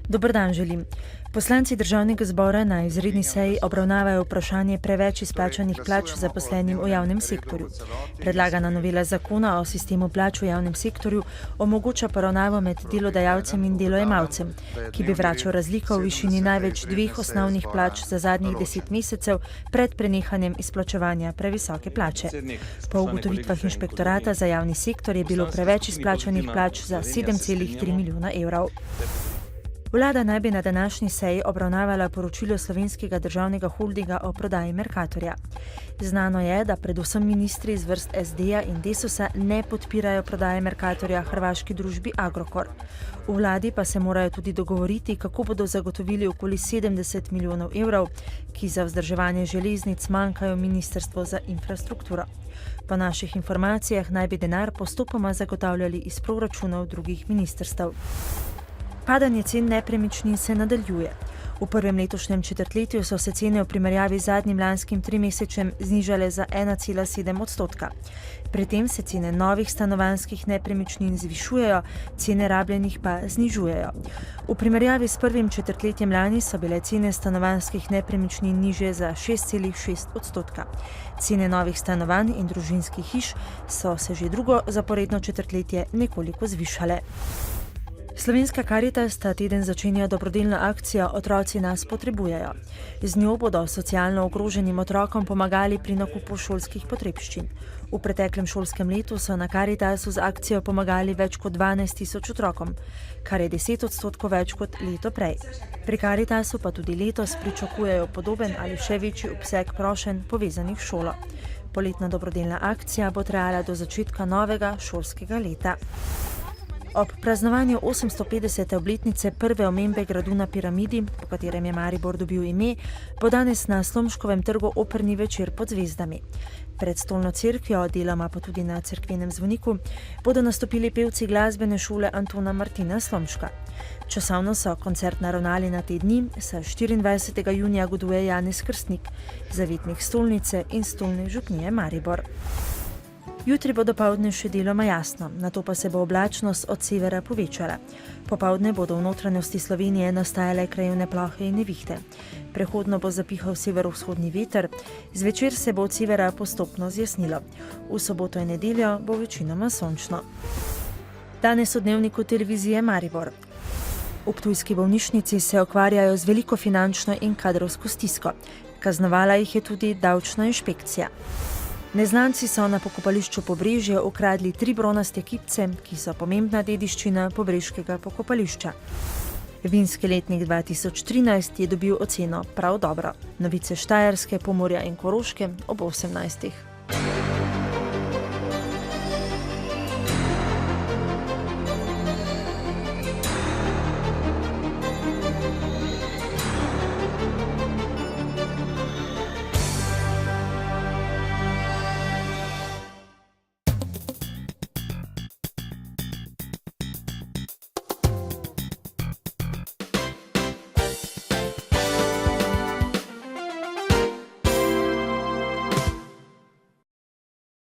Dober dan želim. Poslanci državnega zbora na izredni seji obravnavajo vprašanje preveč izplačanih plač zaposlenim v javnem sektorju. Predlagana novela zakona o sistemu plač v javnem sektorju omogoča poravnavo med delodajalcem in delojemalcem, ki bi vračal razliko v višini največ 2 osnovnih plač za zadnjih 10 mesecev pred prenehanjem izplačevanja previsoke plače. Po ugotovitvah inšpektorata za javni sektor je bilo preveč izplačanih plač za 7,3 milijona evrov. Vlada naj bi na današnji seji obravnavala poročilo Slovenskega državnega holdinga o prodaji Mercatorja. Znano je, da predvsem ministri iz vrst SD-ja in Desusa ne podpirajo prodaje Mercatorja hrvaški družbi Agrokor. V vladi pa se morajo tudi dogovoriti, kako bodo zagotovili okoli 70 milijonov evrov, ki za vzdrževanje železnic manjkajo Ministrstvo za infrastrukturo. Po naših informacijah naj bi denar postopoma zagotavljali iz proračunov drugih ministrstev. Padanje cen nepremičnin se nadaljuje. V prvem letošnjem četrtletju so se cene v primerjavi z zadnjim lanskim trimesečjem znižale za 1,7%. Pri tem se cene novih stanovanjskih nepremičnin zvišujejo, cene rabljenih pa znižujejo. V primerjavi s prvim četrtletjem lani so bile cene stanovanjskih nepremičnin nižje za 6,6%. Cene novih stanovanj in družinskih hiš so se že drugo zaporedno četrtletje nekoliko zvišale. Slovenska Karitas ta teden začenja dobrodelno akcijo Otroci nas potrebujejo. Z njo bodo socialno ogroženim otrokom pomagali pri nakupu šolskih potrebščin. V preteklem šolskem letu so na Karitasu z akcijo pomagali več kot 12 tisoč otrokom, kar je 10% več kot leto prej. Pri Karitasu pa tudi letos pričakujejo podoben ali še večji obseg prošenj povezanih s šolo. Poletna dobrodelna akcija bo trajala do začetka novega šolskega leta. Ob praznovanju 850. obletnice prve omembe gradu na Piramidi, po katerem je Maribor dobil ime, bo danes na Slomškovem trgu operni večer pod zvezdami. Pred stolno cerkvijo, deloma pa tudi na cerkvenem zvoniku, bodo nastopili pevci glasbene šole Antona Martina Slomška. Časovno so koncert naravnali na te dni, saj 24. junija goduje Janez Krstnik, zavetnik stolnice in stolne župnije Maribor. Jutri bo dopoldne še deloma jasno, nato pa se bo oblačnost od severa povečala. Popoldne bodo v notranjosti Slovenije nastajale krajevne plohe in nevihte. Prehodno bo zapihal severovzhodni veter, zvečer se bo od severa postopno zjasnilo. V soboto in nedeljo bo večinoma sončno. Danes v dnevniku televizije Maribor. V ptujski bolnišnici se ukvarjajo z veliko finančno in kadrovsko stisko. Kaznovala jih je tudi davčna inšpekcija. Neznanci so na pokopališču Pobrežje ukradli 3 bronaste kipce, ki so pomembna dediščina pobreškega pokopališča. Vinski letnik 2013 je dobil oceno prav dobro. Novice Štajerske, Pomurja in Koroške ob 18.